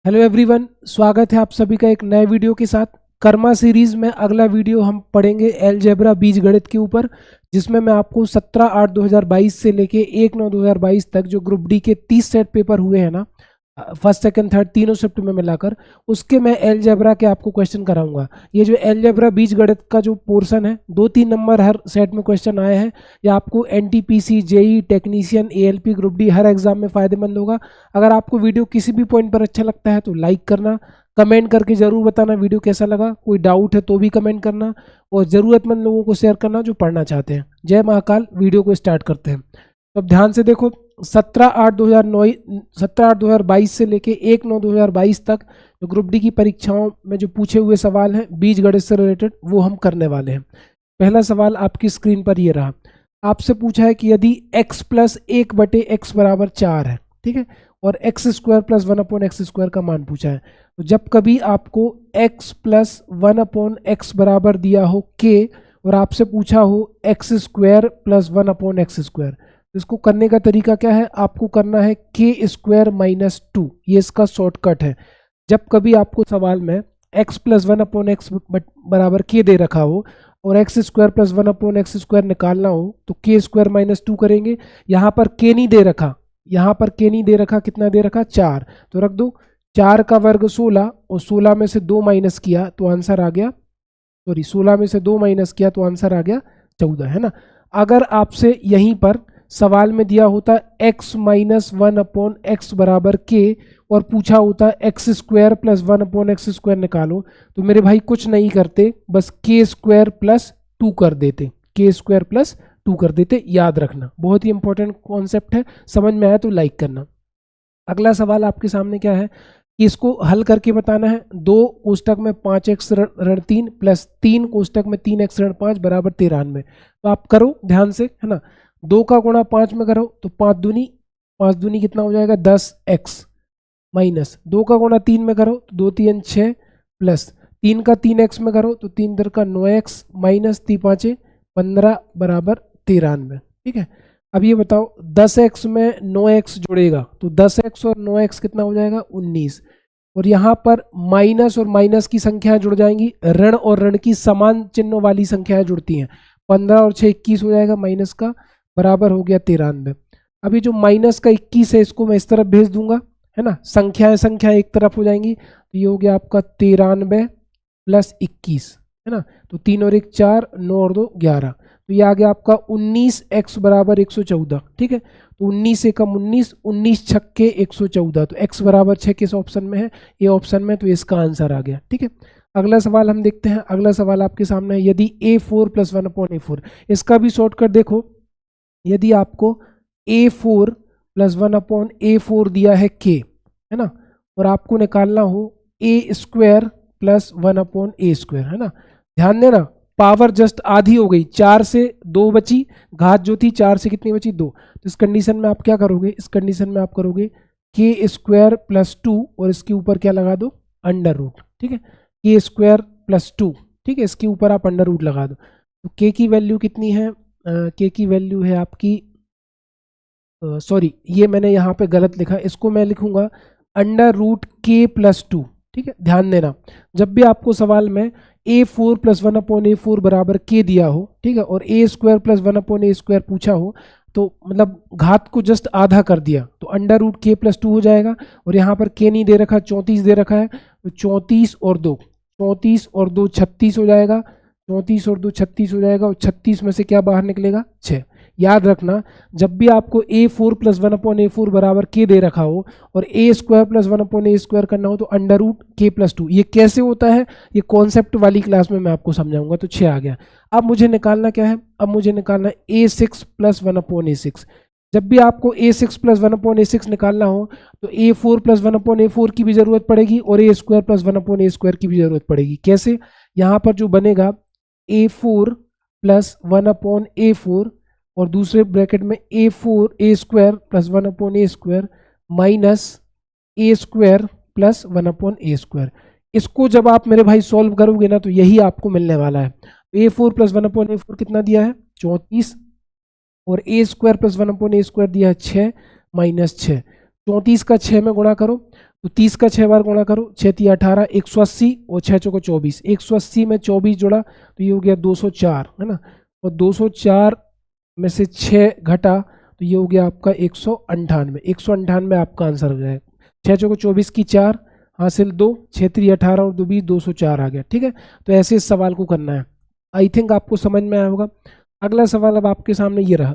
Hello everyone, स्वागत है आप सभी का एक नए वीडियो के साथ। कर्मा सीरीज में अगला वीडियो हम पढ़ेंगे अलजेब्रा बीजगणित के ऊपर, जिसमें मैं आपको 17/8/2022 से लेके 1/9/2022 तक जो ग्रुप डी के 30 सेट पेपर हुए हैं ना, फर्स्ट सेकंड थर्ड तीनों शिफ्ट में मिलाकर, उसके मैं अलजेब्रा के आपको क्वेश्चन कराऊंगा। ये जो अलजेब्रा बीजगणित का जो पोर्शन है, 2-3 नंबर हर सेट में क्वेश्चन आए हैं। ये आपको NTPC, JE, technician, ALP, group D हर एग्जाम में फायदेमंद होगा। अगर आपको वीडियो किसी भी पॉइंट पर अच्छा लगता है तो लाइक करना, कमेंट करके ज़रूर बताना वीडियो कैसा लगा। कोई डाउट है तो भी कमेंट करना, और ज़रूरतमंद लोगों को शेयर करना जो पढ़ना चाहते हैं। जय महाकाल। वीडियो को स्टार्ट करते हैं। तो अब ध्यान से देखो, 17/8/2022 से लेके 1/9/2022 तक जो ग्रुप डी की परीक्षाओं में जो पूछे हुए सवाल हैं बीज गणित से रिलेटेड, वो हम करने वाले हैं। पहला सवाल आपकी स्क्रीन पर ये रहा। आपसे पूछा है कि यदि x + 1/x = 4 है, ठीक है, और x² + 1/x² का मान पूछा है। तो जब कभी आपको x + 1/x बराबर दिया हो k, और आपसे पूछा हो x² + 1/x², इसको करने का तरीका क्या है? आपको करना है k² - 2। ये इसका शॉर्टकट है। जब कभी आपको सवाल में x + 1/x बराबर k दे रखा हो और x² + 1/x² निकालना हो तो k² - 2 करेंगे। यहाँ पर k नहीं दे रखा, यहाँ पर k नहीं दे रखा, कितना दे रखा? 4। तो रख दो 4 का वर्ग 16, और 16 में से 2 माइनस किया तो आंसर आ गया, सॉरी 16 में से 2 माइनस किया तो आंसर आ गया 14, है ना। अगर आपसे यहीं पर सवाल में दिया होता x - 1/x बराबर k, और पूछा होता x² + 1/x² निकालो, तो मेरे भाई कुछ नहीं करते, बस k² + 2 कर देते, k² + 2 कर देते। याद रखना, बहुत ही इंपॉर्टेंट कॉन्सेप्ट है। समझ में आया तो लाइक करना। अगला सवाल आपके सामने क्या है कि इसको हल करके बताना है। 2 कोष्टक में 5x ऋण 3 + 3 कोष्टक में 3x ऋण 5 बराबर 93। तो आप करो ध्यान से, है ना। 2 का गुणा 5 में करो तो 5 दूनी कितना हो जाएगा? 10x, माइनस 2 का गुणा 3 में करो तो 2 3 6, प्लस 3 का 3x में करो तो 3 दर का 9x, माइनस 3 5 15 बराबर 93। ठीक है। अब ये बताओ 10x में 9x जुड़ेगा तो 10x और 9x कितना हो जाएगा? 19। और यहाँ पर माइनस और माइनस की संख्याएं जुड़ जाएंगी, ऋण और ऋण की समान चिन्हों वाली संख्याएं जुड़ती हैं। 15 और 6 21 हो जाएगा, माइनस का, बराबर हो गया 93। अभी जो माइनस का 21 है इसको मैं इस तरफ भेज दूंगा, है ना। संख्याएं एक तरफ हो जाएंगी, तो ये हो गया आपका 93 + 21, है ना। तो 3 और 1 4, 9 और 2 11, तो ये आ गया आपका 19x बराबर 114। ठीक है। तो 19 से कम 19, 19 छक्के 114, तो x बराबर 6 किस ऑप्शन में है? ए ऑप्शन में, तो इसका आंसर आ गया। ठीक है। अगला सवाल हम देखते हैं। अगला सवाल आपके सामने है, यदि a4 + 1/a4, इसका भी शॉर्टकट देखो। यदि आपको a4 + 1/a4 दिया है k, है ना, और आपको निकालना हो a² + 1/a², है ना। ध्यान देना, पावर जस्ट आधी हो गई, 4 से 2 बची, घात जो थी 4 से कितनी बची? 2। तो इस कंडीशन में आप क्या करोगे? इस कंडीशन में आप करोगे k² + 2, और इसके ऊपर क्या लगा दो? √। ठीक है। k² + 2, ठीक है, इसके ऊपर आप √, लगा दो। तो k की वैल्यू कितनी है? k की वैल्यू है आपकी, सॉरी ये मैंने यहाँ पे गलत लिखा, इसको मैं लिखूंगा √k + 2। ठीक है। ध्यान देना, जब भी आपको सवाल में a4 + 1/a4 बराबर k दिया हो, ठीक है, और a² + 1/a² पूछा हो, तो मतलब घात को जस्ट आधा कर दिया तो √k + 2 हो जाएगा। और यहाँ पर k नहीं दे रखा, 34 दे रखा है, तो 34 और 2 36 हो जाएगा। 34 और 2 36 हो जाएगा, और 36 में से क्या बाहर निकलेगा? 6। याद रखना, जब भी आपको a4 + 1/a4 बराबर k दे रखा हो और a² + 1/a² करना हो तो √k + 2। ये कैसे होता है, ये कॉन्सेप्ट वाली क्लास में मैं आपको समझाऊंगा। तो 6 आ गया। अब मुझे निकालना क्या है? अब मुझे निकालना है a6 + 1/a6। जब भी आपको a6 + 1/a6 निकालना हो तो a4 + 1/a4 की भी जरूरत पड़ेगी, और a² + 1/a² की भी जरूरत पड़ेगी। कैसे? यहाँ पर जो बनेगा a4 + 1/a4, और दूसरे ब्रैकेट में a² + 1/a² minus a² + 1/a²। इसको जब आप मेरे भाई सॉल्व करोगे ना, तो यही आपको मिलने वाला है। a4 + 1/a4 कितना दिया है? 34, और a² + 1/a² दिया है 6, -6। 34 का 6 में गुणा करो तो 30 का 6 बार गुणा करो, 6 3 18, 180 और 6 चौको 24, 180 में 24 जोड़ा तो ये हो गया 204, है ना। और 204 में से 6 घटा तो ये हो गया आपका 198, 198 आपका आंसर हो जाएगा। 6 चौको 24 की 4 हासिल 2, 6 3 18 और 2 20, 204 आ गया। ठीक है, तो ऐसे इस सवाल को करना है। आई थिंक आपको समझ में आया होगा। अगला सवाल अब आपके सामने ये रहा,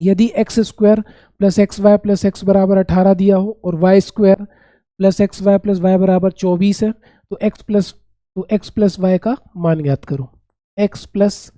यदि x square plus x y plus x बराबर 18 दिया हो और y square plus x y plus y बराबर 24 है तो एक्स प्लस वाई का मान ज्ञात करो, एक्स प्लस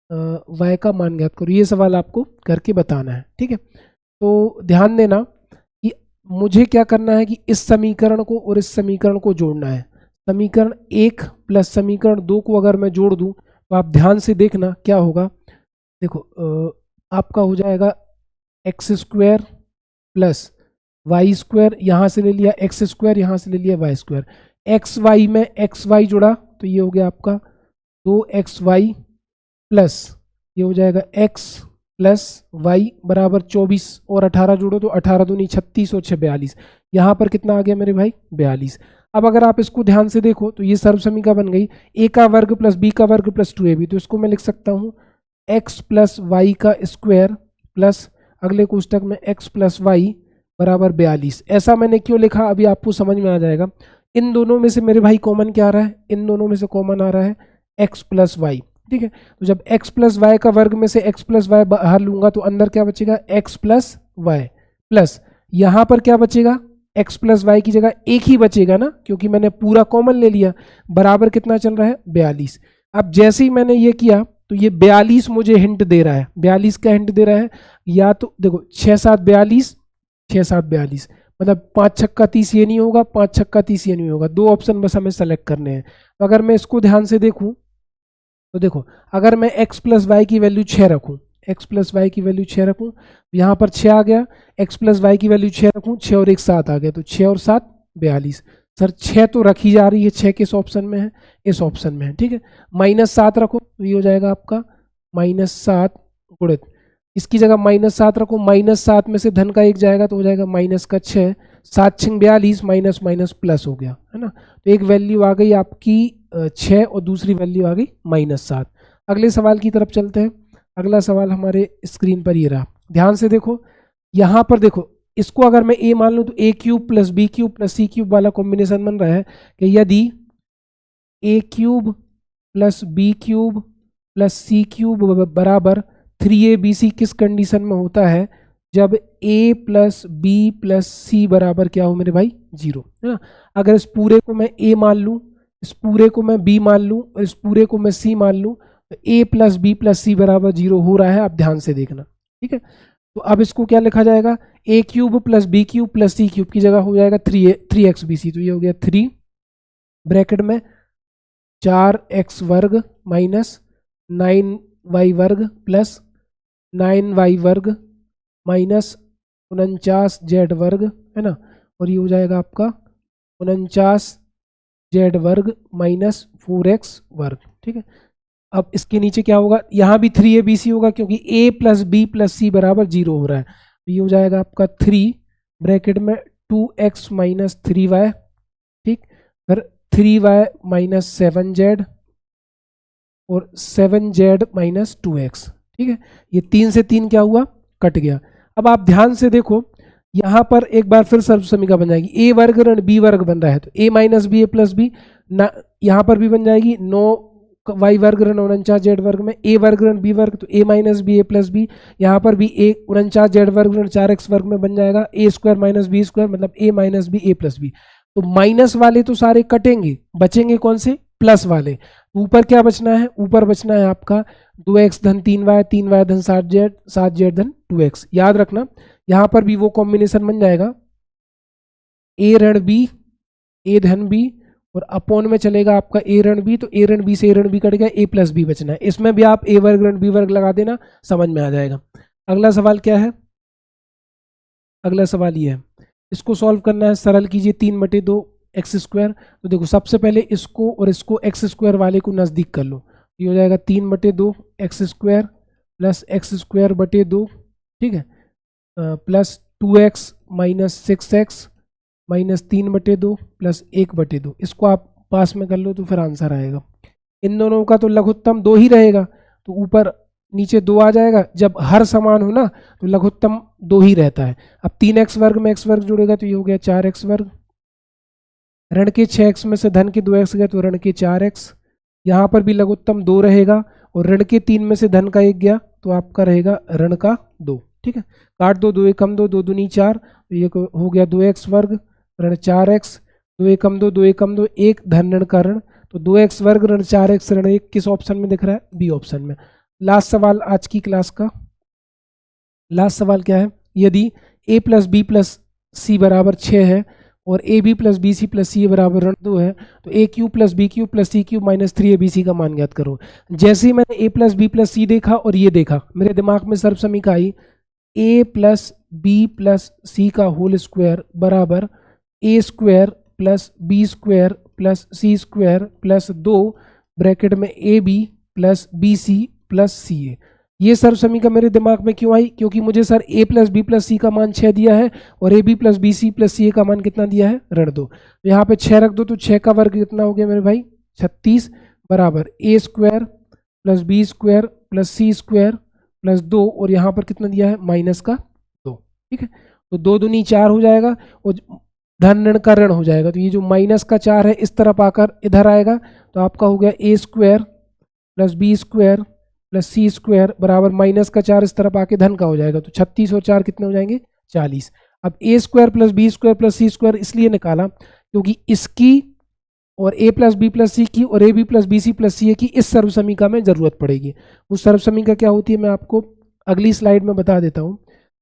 वाई का मान ज्ञात करो। ये सवाल आपको करके बताना है। ठीक है, तो ध्यान देना कि मुझे क्या करना है कि इस समीकरण को और इस समीकरण को जोड़ना है। समीकरण 1 प्लस समीकरण 2 को अगर मैं जोड़ दूं तो आप ध्यान से देखना क्या होगा। देखो आपका हो जाएगा x square plus y square, यहाँ से ले लिया एक्स स्क्वायर, यहाँ से ले लिया वाई स्क्वायर, एक्स वाई में एक्स वाई जुड़ा तो ये हो गया आपका 2xy प्लस ये हो जाएगा x प्लस वाई बराबर 24 और 18 जोड़ो तो 18 दूनी 36 और 6 42। यहाँ पर कितना आ गया मेरे भाई 42। अब अगर आप इसको ध्यान से देखो तो ये सर्वसमीका बन गई a का वर्ग प्लस b का वर्ग प्लस 2ab। तो इसको मैं लिख सकता हूँ x प्लस वाई का स्क्वायर प्लस अगले कोष्टक में x प्लस वाई बराबर 42। ऐसा मैंने क्यों लिखा अभी आपको समझ में आ जाएगा। इन दोनों में से मेरे भाई कॉमन क्या आ रहा है, इन दोनों में से कॉमन आ रहा है x प्लस वाई। ठीक है, तो जब x प्लस वाई का वर्ग में से x प्लस वाई बाहर लूंगा तो अंदर क्या बचेगा x प्लस वाई प्लस यहाँ पर क्या बचेगा x प्लस वाई की जगह एक ही बचेगा ना, क्योंकि मैंने पूरा कॉमन ले लिया। बराबर कितना चल रहा है 42। अब जैसे ही मैंने ये किया तो ये 42 मुझे हिंट दे रहा है। 42 का हिंट दे रहा है, या तो देखो 6 7 42, 6 7 42 मतलब 5 छक्का 30 ये नहीं होगा, 5 छक्का 30 ये नहीं होगा। दो ऑप्शन बस हमें सेलेक्ट करने हैं। तो अगर मैं इसको ध्यान से देखूं तो देखो अगर मैं x प्लस वाई की वैल्यू 6 रखूं, x प्लस वाई की वैल्यू 6 रखूं तो यहाँ पर 6 आ गया, x प्लस वाई की वैल्यू 6 रखूं 6 और 1 7 आ गया, तो 6 और 7 42। सर 6 तो रखी जा रही है, 6 किस ऑप्शन में है, इस ऑप्शन में है। ठीक है, -7 रखो तो ये हो जाएगा आपका -7 गुणित इसकी जगह -7 रखो, -7 में से धन का 1 जाएगा तो हो जाएगा माइनस का 6, 7 6 42 माइनस माइनस प्लस हो गया, है ना। तो एक वैल्यू आ गई आपकी 6 और दूसरी वैल्यू आ गई -7। अगले सवाल की तरफ चलते हैं। अगला सवाल हमारे स्क्रीन पर ये रहा, ध्यान से देखो। यहाँ पर देखो इसको अगर मैं a मान लूँ तो a³ plus b³ plus c³ वाला कॉम्बिनेशन बन रहा है कि यदि a³ plus b³ plus c³ बराबर 3abc किस कंडीशन में होता है, जब a plus b plus c बराबर क्या हो मेरे भाई 0, है ना। अगर इस पूरे को मैं a मान लूँ, इस पूरे को मैं b मान लूँ और इस पूरे को मैं c मान लूँ तो a plus b plus c बराबर 0 हो रहा है। आप ध्यान से देखना, ठीक है। तो अब इसको क्या लिखा जाएगा, a³ plus b³ plus c³ की जगह हो जाएगा 3xbc। तो ये हो गया 3 ब्रैकेट में 4x वर्ग माइनस 9y वर्ग प्लस 9y वर्ग माइनस 49z वर्ग, है ना। और ये हो जाएगा आपका 49z वर्ग माइनस 4x वर्ग। ठीक है, अब इसके नीचे क्या होगा, यहाँ भी 3abc होगा क्योंकि a plus b plus c बराबर 0 हो रहा है। तो ये हो जाएगा आपका 3 ब्रैकेट में 2x माइनस 3y, ठीक, फिर 3y माइनस 7z और 7z माइनस 2x। ठीक है, ये 3 से 3 क्या हुआ, कट गया। अब आप ध्यान से देखो, यहाँ पर एक बार फिर सर्व समीका बन जाएगी, a वर्ग ऋण b वर्ग बन रहा है तो a minus b a plus b, यहाँ पर भी बन जाएगी 9y वर्ग ऋण 49z वर्ग में a वर्ग ऋण b वर्ग तो a minus b a plus b, यहाँ पर भी a 49z वर्ग ऋण 4x वर्ग में बन जाएगा a square minus b square मतलब a minus b a plus b. तो माइनस वाले तो सारे कटेंगे, बचेंगे कौन से, प्लस वाले। ऊपर क्या बचना है, ऊपर बचना है आपका 2x धन 3y, 3y धन 7z, 7z धन 2x। याद रखना यहाँ पर भी वो कॉम्बिनेशन बन जाएगा a ऋण b, a धन b और अपॉन में चलेगा आपका a ऋण b, तो a ऋण b से a ऋण b कट गया, a प्लस b बचना है। इसमें भी आप a वर्ग ऋण b वर्ग लगा देना, समझ में आ जाएगा। अगला सवाल क्या है, अगला सवाल ये है, इसको सॉल्व करना है। सरल कीजिए 3/2 एक्स स्क्वायर। तो देखो सबसे पहले इसको और इसको एक्स स्क्वायर वाले को नज़दीक कर लो, ये हो जाएगा 3/2 x square plus x square बटे 2, ठीक है, plus 2x minus 6x minus 3/2 plus 1/2। इसको आप पास में कर लो तो फिर आंसर आएगा। इन दोनों का तो लघुत्तम 2 ही रहेगा, तो ऊपर नीचे 2 आ जाएगा। जब हर समान हो ना तो लघुत्तम 2 ही रहता है। अब 3x वर्ग में x वर्ग जुड़ेगा तो ये हो गया 4x वर्ग। ऋण के 6x में से धन के 2x गए तो ऋण के 4x। यहाँ पर भी लघुत्तम 2 रहेगा, और ऋण के 3 में से धन का 1 गया तो आपका रहेगा ऋण का 2। ठीक है, काट दो, 2 एकम 2, 2 दूनी 4, तो ये हो गया 2x वर्ग ऋण 4x। 2 एकम 2, 2 एकम 2, 1 धन ऋण का ऋण, तो 2x वर्ग ऋण 4x ऋण 1 किस ऑप्शन में दिख रहा है? बी ऑप्शन में। लास्ट सवाल आज की क्लास का, लास्ट सवाल क्या है? यदि a plus b plus c बराबर 6 है और a b plus b c plus c बराबर ऋण 2 है, तो a cube plus b cube plus c cube minus 3abc का मान ज्ञात करो। जैसे ही मैंने a plus b plus c देखा और ये देखा, मेरे दिमाग में सर्वसमीका आई a plus b plus c का होल स्क्वायर बराबर a square plus b square plus c square plus 2 bracket में a b plus b c plus c a. ये सर्वसमीका मेरे दिमाग में क्यों आई? क्योंकि मुझे sir a plus b plus c का मान 6 दिया है और a b plus b c plus c a का मान कितना दिया है? ऋण 2। यहाँ पे 6 रख दो तो 6 का वर्ग कितना हो गया मेरे भाई? 36 बराबर a square plus b square plus c square plus 2, और यहाँ पर कितना दिया है? माइनस का 2। ठीक है, तो 2 दूनी 4 हो जाएगा और धन ऋण का ऋण हो जाएगा, तो ये जो माइनस का 4 है इस तरफ आकर इधर आएगा, तो आपका हो गया a square plus b square plus c square बराबर माइनस का 4 इस तरफ आके धन का हो जाएगा, तो 36 और 4 कितने हो जाएंगे? 40। अब a square plus b square plus c square इसलिए निकाला क्योंकि इसकी और a plus b plus c की और a b plus b c plus c a की इस सर्वसमीका में जरूरत पड़ेगी। वो सर्वसमीका क्या होती है मैं आपको अगली स्लाइड में बता देता हूँ।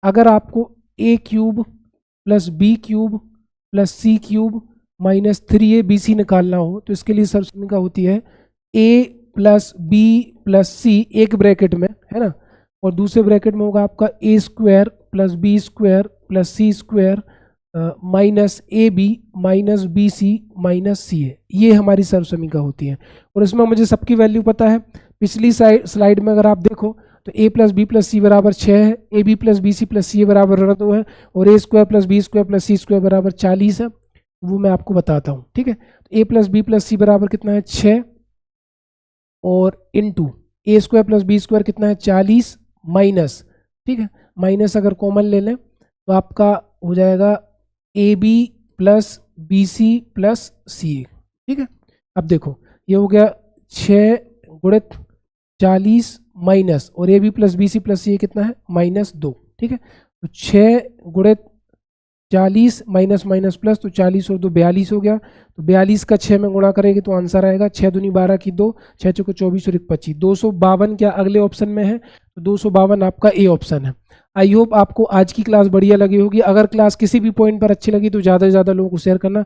अगर आपको a cube plus b cube plus c cube minus 3abc निकालना हो तो इसके लिए सर्वसमीका होती है a प्लस बी प्लस सी एक ब्रैकेट में है ना, और दूसरे ब्रैकेट में होगा आपका a square plus b square plus c square minus a b minus b c minus c a. ये हमारी सर्वसमीका होती है, और इसमें मुझे सबकी वैल्यू पता है। पिछली स्लाइड में अगर आप देखो तो a plus b plus c बराबर 6 है, a b plus b c plus c a बराबर ऋण 2 है, और a square plus b square plus c square बराबर 40 है। वो मैं आपको बताता हूँ। ठीक है, तो a plus b plus c बराबर कितना है? 6, और into a square plus b square कितना है? 40 माइनस, ठीक है, माइनस अगर कॉमन ले लें तो आपका हो जाएगा a b plus b c plus c a. ठीक है, अब देखो ये हो गया 6 गुणित 40 माइनस, और a b plus b c plus c a कितना है? माइनस 2। ठीक है, तो 6 गुणित 40 माइनस माइनस प्लस, तो 40 और 2 42 हो गया, तो 42 का 6 में गुणा करेंगे तो आंसर आएगा 6 दूनी 12 की 2, 6 चौको 24 और 1 25, 252 क्या अगले ऑप्शन में है? तो 252 आपका ए ऑप्शन है। आई होप आपको आज की क्लास बढ़िया लगी होगी। अगर क्लास किसी भी पॉइंट पर अच्छी लगी तो ज़्यादा से ज़्यादा लोगों को शेयर करना।